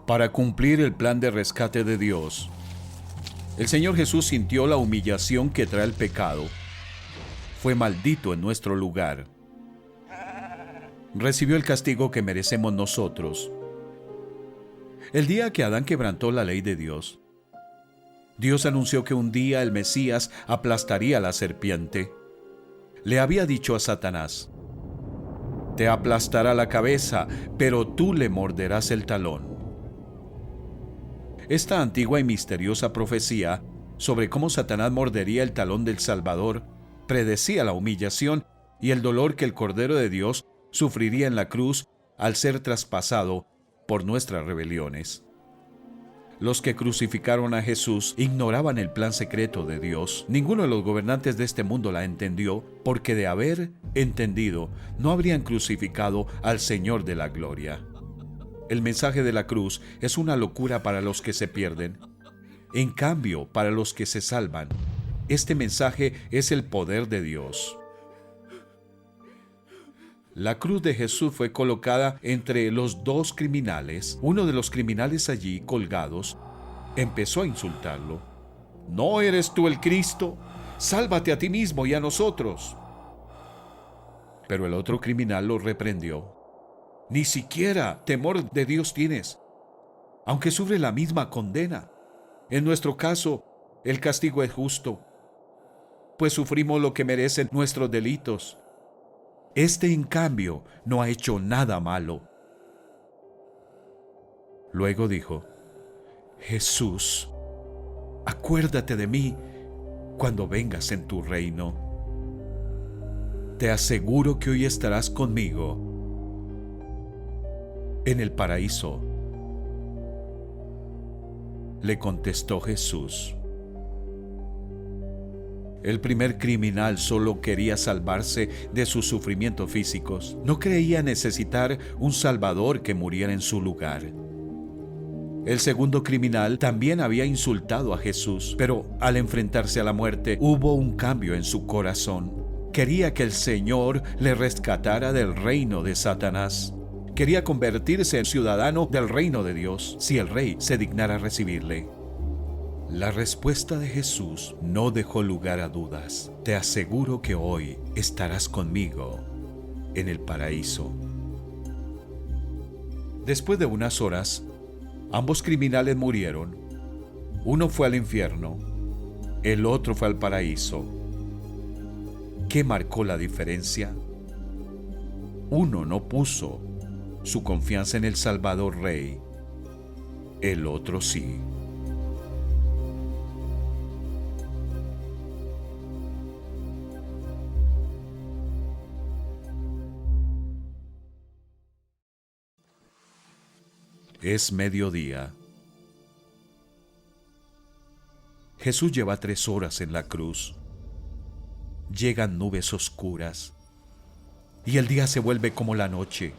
Para cumplir el plan de rescate de Dios, el Señor Jesús sintió la humillación que trae el pecado. Fue maldito en nuestro lugar. Recibió el castigo que merecemos nosotros. El día que Adán quebrantó la ley de Dios, Dios anunció que un día el Mesías aplastaría a la serpiente. Le había dicho a Satanás: te aplastará la cabeza, pero tú le morderás el talón. Esta antigua y misteriosa profecía sobre cómo Satanás mordería el talón del Salvador predecía la humillación y el dolor que el Cordero de Dios sufriría en la cruz al ser traspasado por nuestras rebeliones. Los que crucificaron a Jesús ignoraban el plan secreto de Dios. Ninguno de los gobernantes de este mundo la entendió, porque de haber entendido, no habrían crucificado al Señor de la gloria. El mensaje de la cruz es una locura para los que se pierden. En cambio, para los que se salvan, este mensaje es el poder de Dios. La cruz de Jesús fue colocada entre los dos criminales. Uno de los criminales allí colgados empezó a insultarlo. ¿No eres tú el Cristo? Sálvate a ti mismo y a nosotros. Pero el otro criminal lo reprendió. Ni siquiera temor de Dios tienes, aunque sufre la misma condena. En nuestro caso, el castigo es justo, pues sufrimos lo que merecen nuestros delitos. Este, en cambio, no ha hecho nada malo. Luego dijo: Jesús, acuérdate de mí cuando vengas en tu reino. Te aseguro que hoy estarás conmigo en el paraíso. Le contestó Jesús. El primer criminal solo quería salvarse de sus sufrimientos físicos. No creía necesitar un Salvador que muriera en su lugar. El segundo criminal también había insultado a Jesús, pero al enfrentarse a la muerte hubo un cambio en su corazón. Quería que el Señor le rescatara del reino de Satanás. Quería convertirse en ciudadano del reino de Dios, si el rey se dignara recibirle. La respuesta de Jesús no dejó lugar a dudas. Te aseguro que hoy estarás conmigo en el paraíso. Después de unas horas, ambos criminales murieron. Uno fue al infierno, el otro fue al paraíso. ¿Qué marcó la diferencia? Uno no puso su confianza en el Salvador Rey, el otro sí. Es mediodía. Jesús lleva 3 horas en la cruz. Llegan nubes oscuras y el día se vuelve como la noche.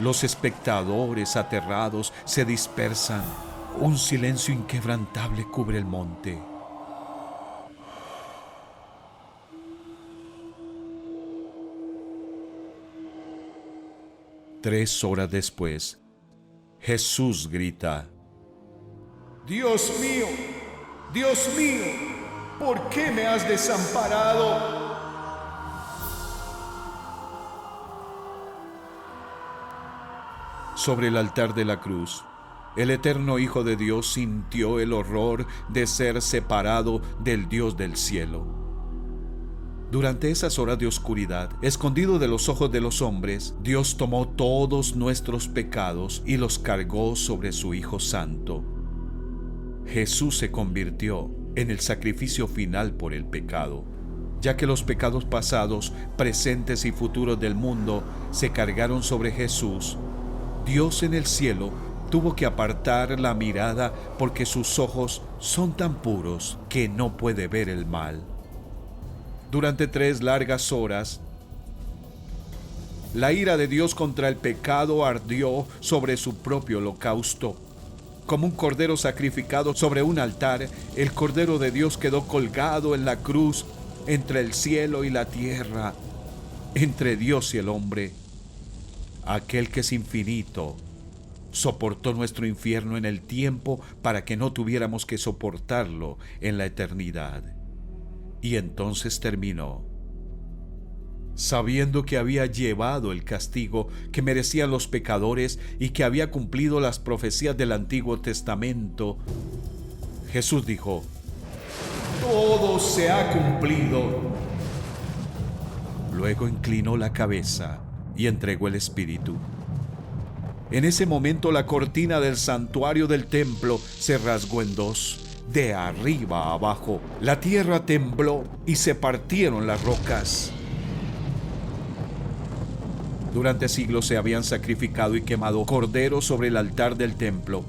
Los espectadores aterrados se dispersan. Un silencio inquebrantable cubre el monte. Tres horas después, Jesús grita: Dios mío, ¿por qué me has desamparado? Sobre el altar de la cruz, el eterno Hijo de Dios sintió el horror de ser separado del Dios del cielo. Durante esas horas de oscuridad, escondido de los ojos de los hombres, Dios tomó todos nuestros pecados y los cargó sobre su Hijo Santo. Jesús se convirtió en el sacrificio final por el pecado, ya que los pecados pasados, presentes y futuros del mundo se cargaron sobre Jesús. Dios en el cielo tuvo que apartar la mirada porque sus ojos son tan puros que no puede ver el mal. Durante 3 largas horas, la ira de Dios contra el pecado ardió sobre su propio holocausto. Como un cordero sacrificado sobre un altar, el Cordero de Dios quedó colgado en la cruz entre el cielo y la tierra, entre Dios y el hombre. Aquel que es infinito soportó nuestro infierno en el tiempo para que no tuviéramos que soportarlo en la eternidad. Y entonces terminó. Sabiendo que había llevado el castigo que merecían los pecadores y que había cumplido las profecías del Antiguo Testamento, Jesús dijo: todo se ha cumplido. Luego inclinó la cabeza y entregó el Espíritu. En ese momento la cortina del santuario del templo se rasgó en dos, de arriba a abajo. La tierra tembló y se partieron las rocas. Durante siglos se habían sacrificado y quemado corderos sobre el altar del templo.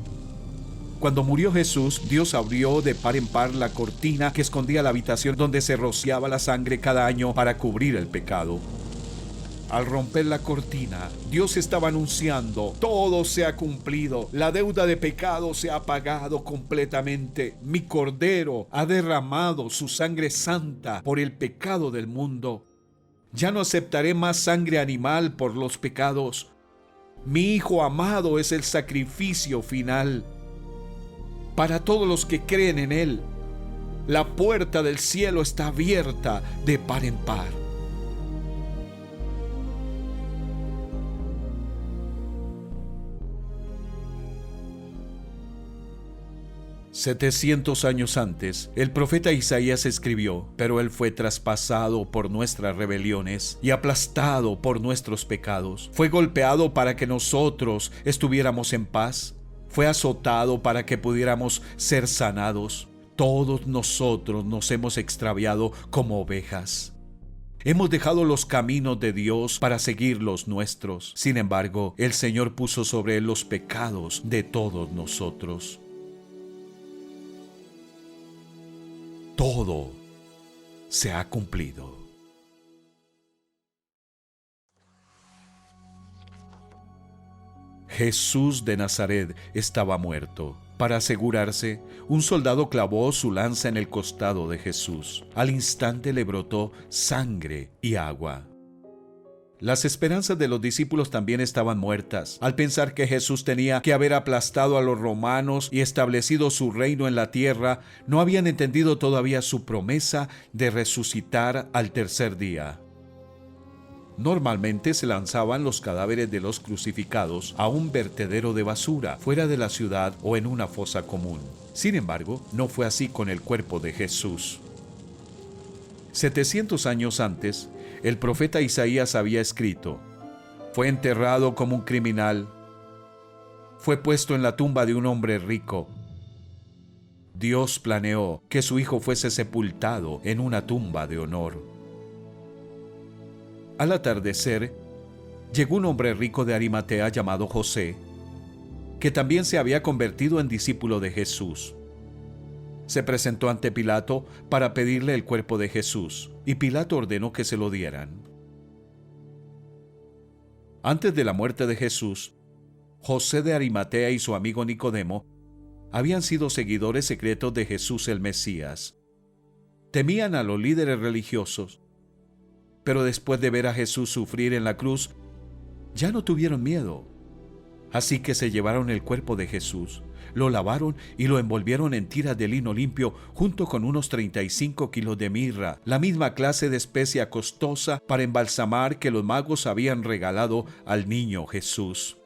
Cuando murió Jesús, Dios abrió de par en par la cortina que escondía la habitación donde se rociaba la sangre cada año para cubrir el pecado. Al romper la cortina, Dios estaba anunciando: todo se ha cumplido, la deuda de pecado se ha pagado completamente. Mi Cordero ha derramado su sangre santa por el pecado del mundo. Ya no aceptaré más sangre animal por los pecados. Mi Hijo amado es el sacrificio final. Para todos los que creen en Él, la puerta del cielo está abierta de par en par. «700 años antes, el profeta Isaías escribió: pero Él fue traspasado por nuestras rebeliones y aplastado por nuestros pecados. Fue golpeado para que nosotros estuviéramos en paz. Fue azotado para que pudiéramos ser sanados. Todos nosotros nos hemos extraviado como ovejas. Hemos dejado los caminos de Dios para seguir los nuestros. Sin embargo, el Señor puso sobre Él los pecados de todos nosotros». Todo se ha cumplido. Jesús de Nazaret estaba muerto. Para asegurarse, un soldado clavó su lanza en el costado de Jesús. Al instante le brotó sangre y agua. Las esperanzas de los discípulos también estaban muertas. Al pensar que Jesús tenía que haber aplastado a los romanos y establecido su reino en la tierra, no habían entendido todavía su promesa de resucitar al tercer día. Normalmente se lanzaban los cadáveres de los crucificados a un vertedero de basura, fuera de la ciudad o en una fosa común. Sin embargo, no fue así con el cuerpo de Jesús. 700 años antes, el profeta Isaías había escrito: fue enterrado como un criminal, fue puesto en la tumba de un hombre rico. Dios planeó que su hijo fuese sepultado en una tumba de honor. Al atardecer, llegó un hombre rico de Arimatea llamado José, que también se había convertido en discípulo de Jesús. Se presentó ante Pilato para pedirle el cuerpo de Jesús, y Pilato ordenó que se lo dieran. Antes de la muerte de Jesús, José de Arimatea y su amigo Nicodemo habían sido seguidores secretos de Jesús el Mesías. Temían a los líderes religiosos, pero después de ver a Jesús sufrir en la cruz, ya no tuvieron miedo. Así que se llevaron el cuerpo de Jesús, lo lavaron y lo envolvieron en tiras de lino limpio junto con unos 35 kilos de mirra, la misma clase de especia costosa para embalsamar que los magos habían regalado al niño Jesús.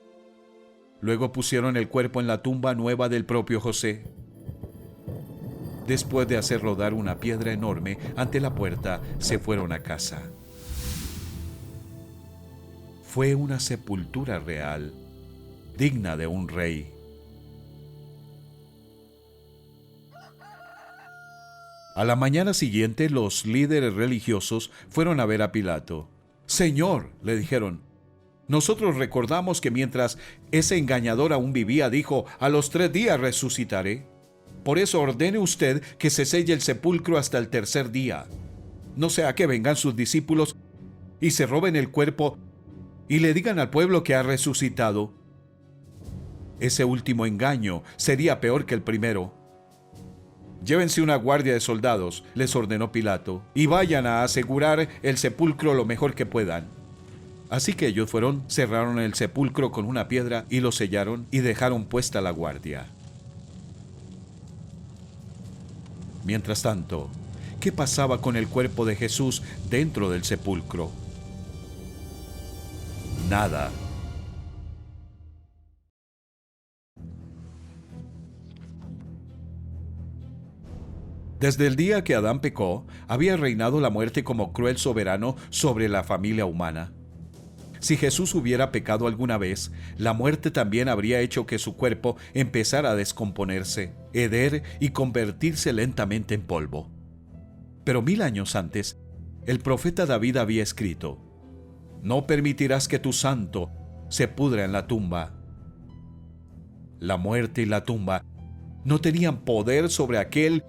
Luego pusieron el cuerpo en la tumba nueva del propio José. Después de hacer rodar una piedra enorme ante la puerta, se fueron a casa. Fue una sepultura real, digna de un rey. A la mañana siguiente, los líderes religiosos fueron a ver a Pilato. «Señor», le dijeron, «nosotros recordamos que mientras ese engañador aún vivía, dijo: a los 3 días resucitaré. Por eso ordene usted que se selle el sepulcro hasta el tercer día. No sea que vengan sus discípulos y se roben el cuerpo y le digan al pueblo que ha resucitado. Ese último engaño sería peor que el primero». «Llévense una guardia de soldados», les ordenó Pilato, «y vayan a asegurar el sepulcro lo mejor que puedan. Así que ellos fueron, cerraron el sepulcro con una piedra y lo sellaron y dejaron puesta la guardia. Mientras tanto, ¿qué pasaba con el cuerpo de Jesús dentro del sepulcro? Nada. Desde el día que Adán pecó, había reinado la muerte como cruel soberano sobre la familia humana. Si Jesús hubiera pecado alguna vez, la muerte también habría hecho que su cuerpo empezara a descomponerse, heder y convertirse lentamente en polvo. Pero 1000 años antes, el profeta David había escrito: «No permitirás que tu santo se pudra en la tumba». La muerte y la tumba no tenían poder sobre aquel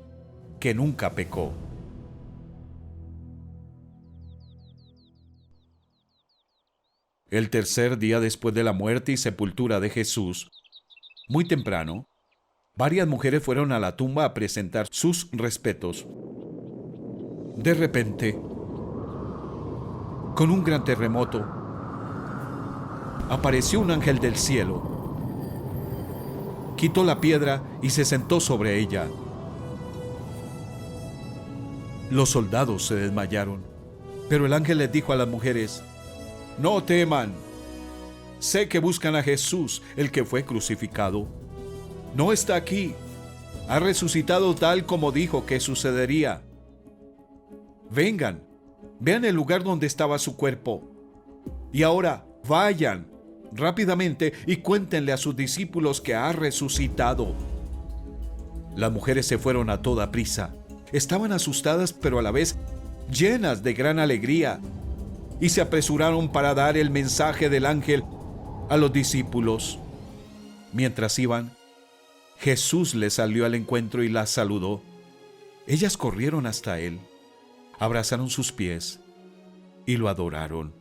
que nunca pecó. El tercer día después de la muerte y sepultura de Jesús, muy temprano, varias mujeres fueron a la tumba a presentar sus respetos. De repente, con un gran terremoto, apareció un ángel del cielo, quitó la piedra y se sentó sobre ella. Los soldados se desmayaron, pero el ángel les dijo a las mujeres: «No teman. Sé que buscan a Jesús, el que fue crucificado. No está aquí. Ha resucitado tal como dijo que sucedería. Vengan, vean el lugar donde estaba su cuerpo. Y ahora vayan rápidamente y cuéntenle a sus discípulos que ha resucitado». Las mujeres se fueron a toda prisa. Estaban asustadas, pero a la vez llenas de gran alegría, y se apresuraron para dar el mensaje del ángel a los discípulos. Mientras iban, Jesús les salió al encuentro y las saludó. Ellas corrieron hasta él, abrazaron sus pies y lo adoraron.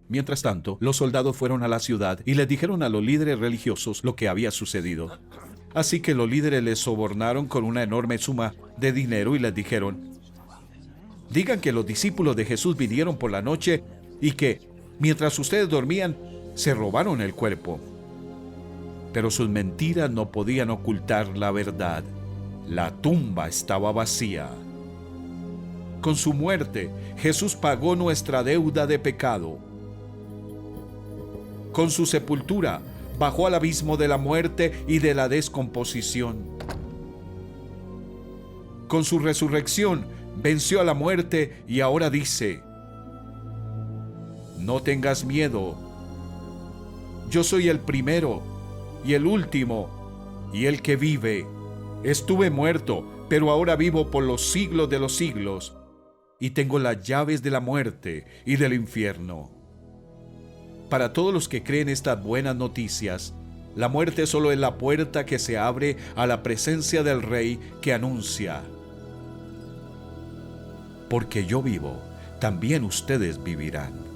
Mientras tanto, los soldados fueron a la ciudad y les dijeron a los líderes religiosos lo que había sucedido. Así que los líderes les sobornaron con una enorme suma de dinero y les dijeron: «Digan que los discípulos de Jesús vinieron por la noche y que, mientras ustedes dormían, se robaron el cuerpo». Pero sus mentiras no podían ocultar la verdad. La tumba estaba vacía. Con su muerte, Jesús pagó nuestra deuda de pecado. Con su sepultura, bajó al abismo de la muerte y de la descomposición. Con su resurrección, venció a la muerte y ahora dice: «No tengas miedo. Yo soy el primero y el último y el que vive. Estuve muerto, pero ahora vivo por los siglos de los siglos y tengo las llaves de la muerte y del infierno». Para todos los que creen estas buenas noticias, la muerte solo es la puerta que se abre a la presencia del Rey que anuncia: «Porque yo vivo, también ustedes vivirán».